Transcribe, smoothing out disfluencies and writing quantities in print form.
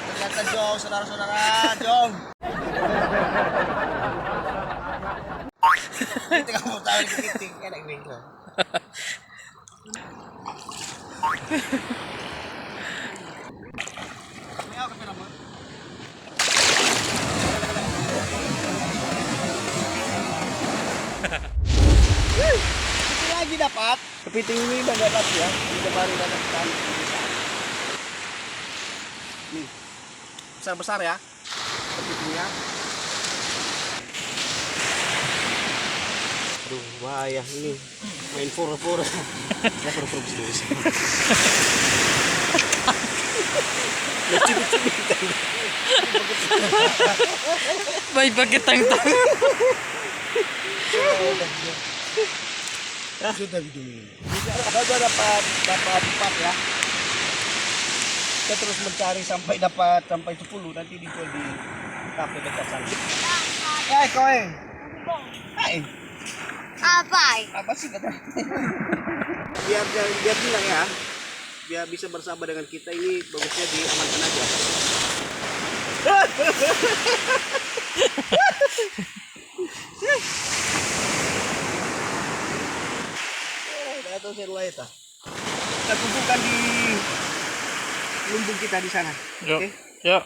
ternyata Jong, saudara-saudara, Jong. Kita kamu tahu di kepiting, enak bingko. Itu lagi dapat. Kepiting ini udah dapat ya. Ini baru dapat sekali. Nih. Besar-besar ya. Kepitingnya. Aduh, bahaya ini. Main pura-pura. Ya pura-pura bisnis. Baik pakai tang-tang. Sudah gitu ini. Sudah dapat 4 ya. Kita terus mencari sampai 10 nanti dijual di kafe dekat sana. Koe. Hai. Apa sih kata? biar bilang ya. Biar bisa bersama dengan kita ini bagusnya diamankan aja. Atau seruah itu. Kita kumpulkan di lumbung kita di sana. Yuk. Oke? Yuk.